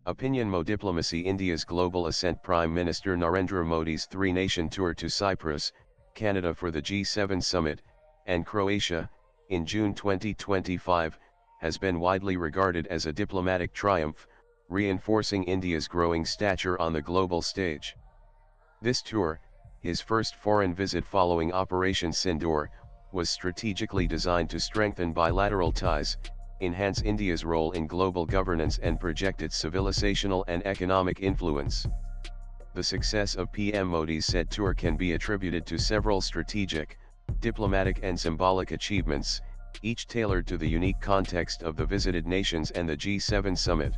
Opinion Modiplomacy. India's global Ascent. Prime Minister Narendra Modi's three-nation tour to Cyprus, Canada for the G7 summit, and Croatia, in June 2025, has been widely regarded as a diplomatic triumph, reinforcing India's growing stature on the global stage. This tour, his first foreign visit following Operation Sindoor, was strategically designed to strengthen bilateral ties, enhance India's role in global governance and project its civilizational and economic influence. The success of PM Modi's said tour can be attributed to several strategic, diplomatic and symbolic achievements, each tailored to the unique context of the visited nations and the G7 summit.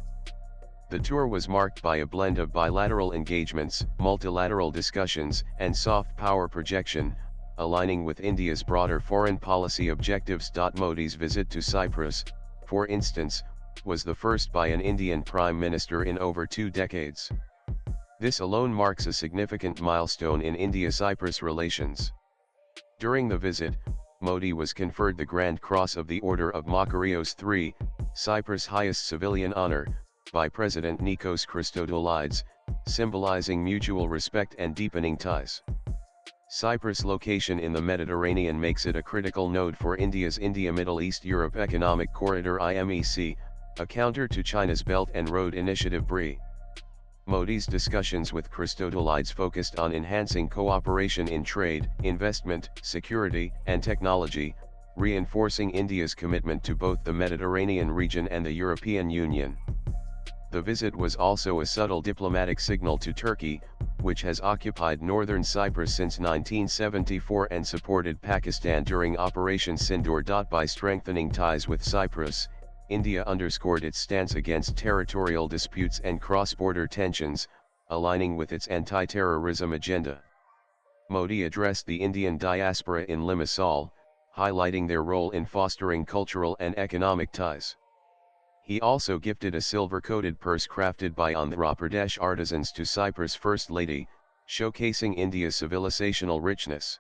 The tour was marked by a blend of bilateral engagements, multilateral discussions, and soft power projection, aligning with India's broader foreign policy objectives. Modi's visit to Cyprus, for instance, was the first by an Indian Prime Minister in over 2 decades. This alone marks a significant milestone in India-Cyprus relations. During the visit, Modi was conferred the Grand Cross of the Order of Makarios III, Cyprus' highest civilian honor, by President Nikos Christodoulides, symbolizing mutual respect and deepening ties. Cyprus' location in the Mediterranean makes it a critical node for India's India-Middle East-Europe Economic Corridor (IMEC), a counter to China's Belt and Road Initiative (BRI). Modi's discussions with Christodoulides focused on enhancing cooperation in trade, investment, security, and technology, reinforcing India's commitment to both the Mediterranean region and the European Union. The visit was also a subtle diplomatic signal to Turkey, which has occupied northern Cyprus since 1974 and supported Pakistan during Operation Sindoor. By strengthening ties with Cyprus, India underscored its stance against territorial disputes and cross-border tensions, aligning with its anti-terrorism agenda. Modi addressed the Indian diaspora in Limassol, highlighting their role in fostering cultural and economic ties. He also gifted a silver-coated purse crafted by Andhra Pradesh artisans to Cyprus' First Lady, showcasing India's civilizational richness.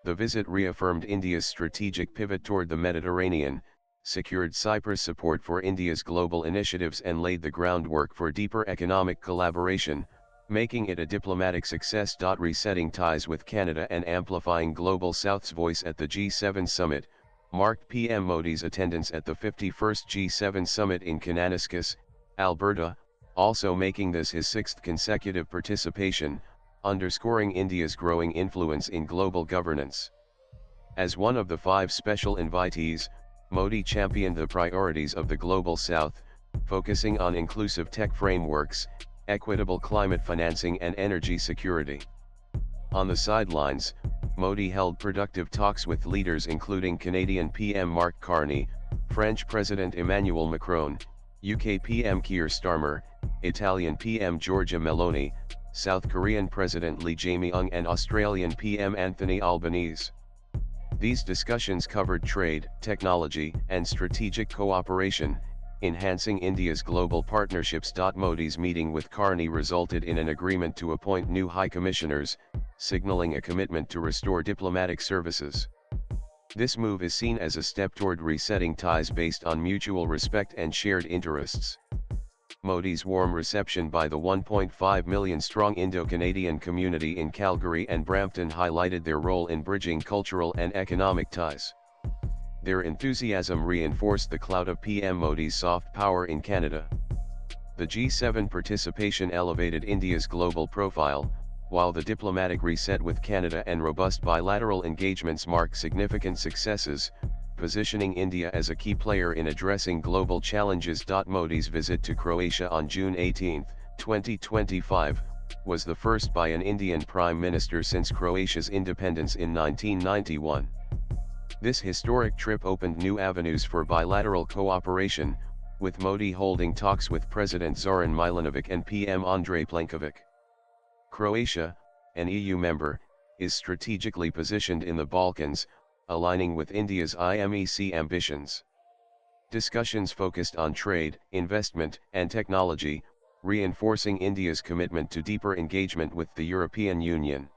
The visit reaffirmed India's strategic pivot toward the Mediterranean, secured Cyprus' support for India's global initiatives and laid the groundwork for deeper economic collaboration, making it a diplomatic success. Resetting ties with Canada and amplifying Global South's voice at the G7 summit, marked PM Modi's attendance at the 51st G7 summit in Kananaskis, Alberta, also making this his 6th consecutive participation, underscoring India's growing influence in global governance. As one of the 5 special invitees, Modi championed the priorities of the Global South, focusing on inclusive tech frameworks, equitable climate financing and energy security. On the sidelines, Modi held productive talks with leaders including Canadian PM Mark Carney, French President Emmanuel Macron, UK PM Keir Starmer, Italian PM Giorgia Meloni, South Korean President Lee Jae-myung and Australian PM Anthony Albanese. These discussions covered trade, technology, and strategic cooperation, enhancing India's global partnerships. Modi's meeting with Carney resulted in an agreement to appoint new high commissioners, signaling a commitment to restore diplomatic services. This move is seen as a step toward resetting ties based on mutual respect and shared interests. Modi's warm reception by the 1.5 million-strong Indo-Canadian community in Calgary and Brampton highlighted their role in bridging cultural and economic ties. Their enthusiasm reinforced the clout of PM Modi's soft power in Canada. The G7 participation elevated India's global profile, while the diplomatic reset with Canada and robust bilateral engagements mark significant successes, positioning India as a key player in addressing global challenges. Modi's visit to Croatia on June 18, 2025, was the first by an Indian Prime Minister since Croatia's independence in 1991. This historic trip opened new avenues for bilateral cooperation, with Modi holding talks with President Zoran Milanovic and PM Andrej Plenković. Croatia, an EU member, is strategically positioned in the Balkans, aligning with India's IMEC ambitions. Discussions focused on trade, investment, and technology, reinforcing India's commitment to deeper engagement with the European Union.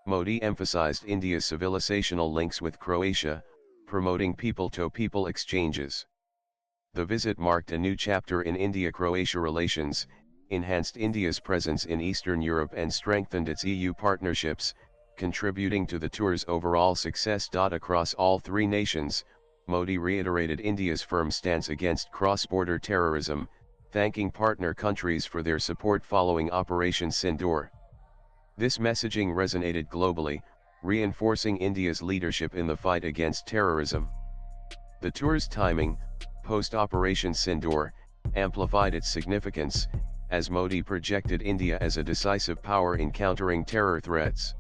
Modi emphasized India's civilizational links with Croatia, promoting people-to-people exchanges. The visit marked a new chapter in India-Croatia relations, enhanced India's presence in Eastern Europe and strengthened its EU partnerships, contributing to the tour's overall success. Across all three nations, Modi reiterated India's firm stance against cross-border terrorism, thanking partner countries for their support following Operation Sindoor. This messaging resonated globally, reinforcing India's leadership in the fight against terrorism. The tour's timing, post-Operation Sindoor, amplified its significance, as Modi projected India as a decisive power in countering terror threats.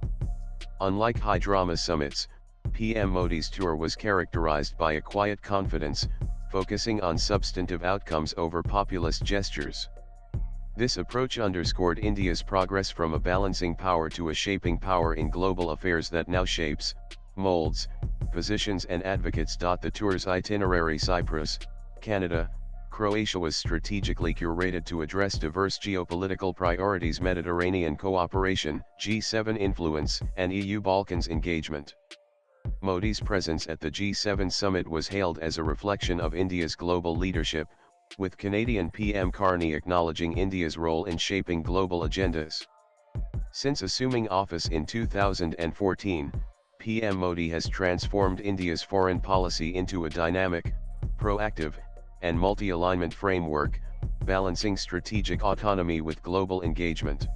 Unlike high-drama summits, PM Modi's tour was characterized by a quiet confidence, focusing on substantive outcomes over populist gestures. This approach underscored India's progress from a balancing power to a shaping power in global affairs that now shapes, molds, positions and advocates. The tour's itinerary: Cyprus, Canada, Croatia was strategically curated to address diverse geopolitical priorities: Mediterranean cooperation, G7 influence, and EU Balkans engagement. Modi's presence at the G7 summit was hailed as a reflection of India's global leadership, with Canadian PM Carney acknowledging India's role in shaping global agendas. Since assuming office in 2014, PM Modi has transformed India's foreign policy into a dynamic, proactive, and multi-alignment framework, balancing strategic autonomy with global engagement.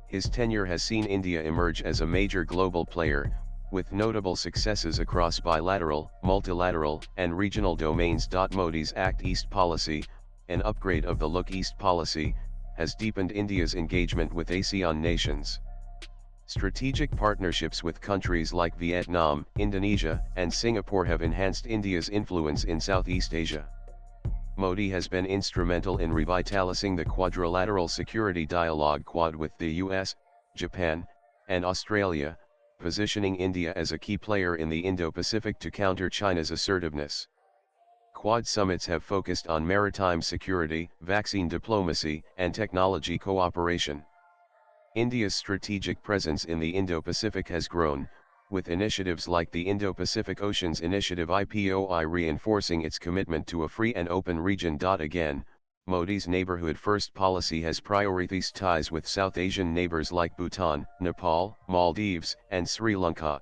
His tenure has seen India emerge as a major global player, with notable successes across bilateral, multilateral, and regional domains. Modi's Act East policy, an upgrade of the Look East policy, has deepened India's engagement with ASEAN nations. Strategic partnerships with countries like Vietnam, Indonesia, and Singapore have enhanced India's influence in Southeast Asia. Modi has been instrumental in revitalizing the quadrilateral security dialogue Quad with the US, Japan, and Australia, positioning India as a key player in the Indo-Pacific to counter China's assertiveness. Quad summits have focused on maritime security, vaccine diplomacy, and technology cooperation. India's strategic presence in the Indo-Pacific has grown, with initiatives like the Indo-Pacific Oceans Initiative (IPOI) reinforcing its commitment to a free and open region. Again, Modi's Neighborhood First policy has prioritized ties with South Asian neighbors like Bhutan, Nepal, Maldives, and Sri Lanka.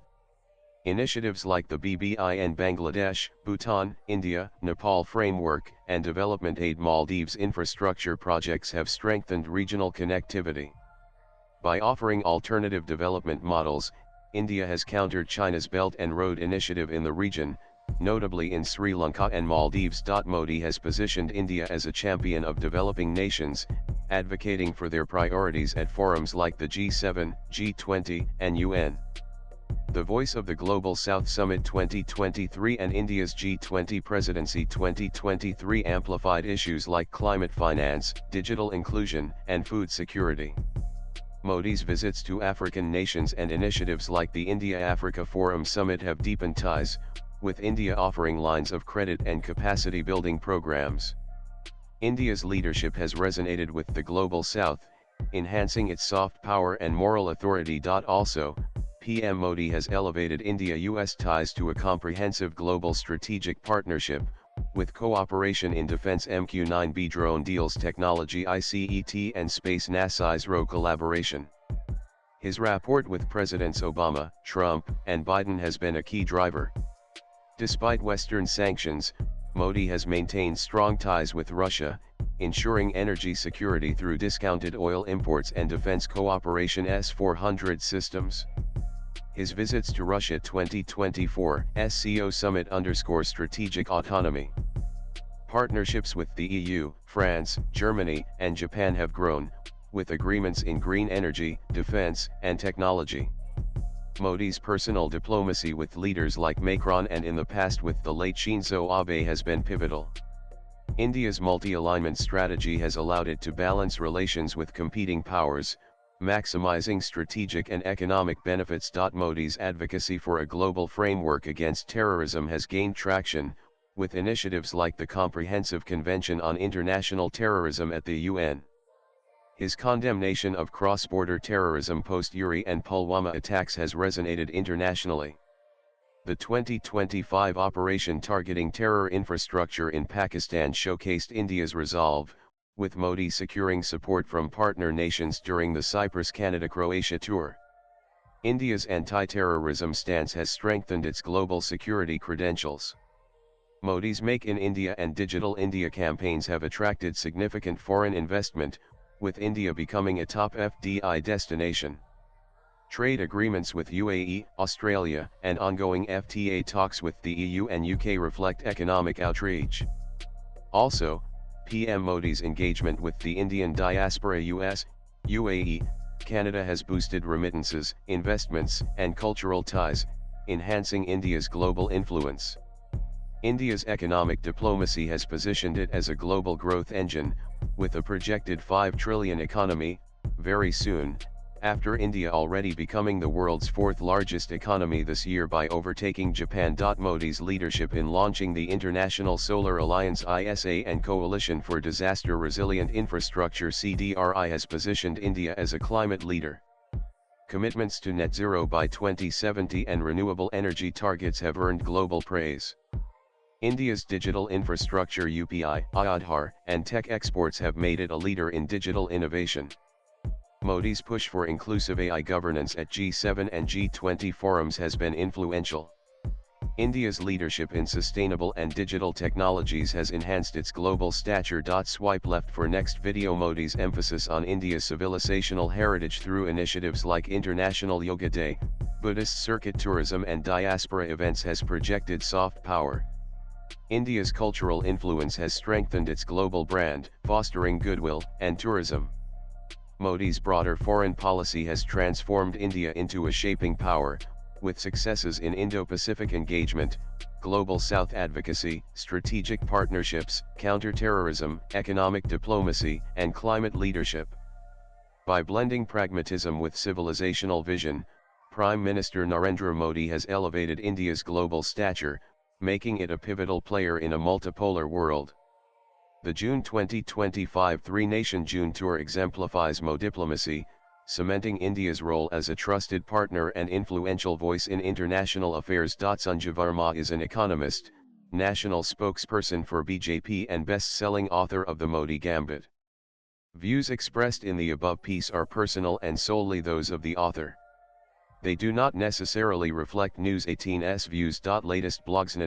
Initiatives like the BBI Bangladesh, Bhutan, India, Nepal Framework, and Development Aid Maldives infrastructure projects have strengthened regional connectivity. By offering alternative development models, India has countered China's Belt and Road Initiative in the region, notably in Sri Lanka and Maldives. Modi has positioned India as a champion of developing nations, advocating for their priorities at forums like the G7, G20, and UN. The Voice of the Global South Summit 2023 and India's G20 Presidency 2023 amplified issues like climate finance, digital inclusion, and food security. Modi's visits to African nations and initiatives like the India-Africa Forum Summit have deepened ties, with India offering lines of credit and capacity-building programs. India's leadership has resonated with the Global South, enhancing its soft power and moral authority. Also, PM Modi has elevated India-US ties to a comprehensive global strategic partnership, with cooperation in defense MQ-9B drone deals, technology ICET and space NASA ISRO collaboration. His rapport with Presidents Obama, Trump, and Biden has been a key driver. Despite Western sanctions, Modi has maintained strong ties with Russia, ensuring energy security through discounted oil imports and defense cooperation S-400 systems. His visits to Russia 2024 SCO Summit underscore strategic autonomy. Partnerships with the EU, France, Germany, and Japan have grown, with agreements in green energy, defense, and technology. Modi's personal diplomacy with leaders like Macron and in the past with the late Shinzo Abe has been pivotal. India's multi-alignment strategy has allowed it to balance relations with competing powers, maximizing strategic and economic benefits. Modi's advocacy for a global framework against terrorism has gained traction, with initiatives like the Comprehensive Convention on International Terrorism at the UN. His condemnation of cross-border terrorism post-Uri and Pulwama attacks has resonated internationally. The 2025 operation targeting terror infrastructure in Pakistan showcased India's resolve, with Modi securing support from partner nations during the Cyprus-Canada-Croatia tour. India's anti-terrorism stance has strengthened its global security credentials. Modi's Make in India and Digital India campaigns have attracted significant foreign investment, with India becoming a top FDI destination. Trade agreements with UAE, Australia, and ongoing FTA talks with the EU and UK reflect economic outreach. Also, PM Modi's engagement with the Indian diaspora US, UAE, Canada has boosted remittances, investments, and cultural ties, enhancing India's global influence. India's economic diplomacy has positioned it as a global growth engine, with a projected $5 trillion economy, very soon, after India already becoming the world's fourth largest economy this year by overtaking Japan. Modi's leadership in launching the International Solar Alliance ISA and Coalition for Disaster Resilient Infrastructure CDRI has positioned India as a climate leader. Commitments to net zero by 2070 and renewable energy targets have earned global praise. India's digital infrastructure UPI, Aadhaar, and tech exports have made it a leader in digital innovation. Modi's push for inclusive AI governance at G7 and G20 forums has been influential. India's leadership in sustainable and digital technologies has enhanced its global stature. Swipe left for next video. Modi's emphasis on India's civilizational heritage through initiatives like International Yoga Day, Buddhist circuit tourism and diaspora events has projected soft power. India's cultural influence has strengthened its global brand, fostering goodwill and tourism. Modi's broader foreign policy has transformed India into a shaping power, with successes in Indo-Pacific engagement, Global South advocacy, strategic partnerships, counter-terrorism, economic diplomacy, and climate leadership. By blending pragmatism with civilizational vision, Prime Minister Narendra Modi has elevated India's global stature, making it a pivotal player in a multipolar world. The June 2025 three-nation June tour exemplifies Modiplomacy, cementing India's role as a trusted partner and influential voice in international affairs. Sanjay Verma is an economist, national spokesperson for BJP and best-selling author of The Modi Gambit. Views expressed in the above piece are personal and solely those of the author. They do not necessarily reflect News 18's views. Latest blogs.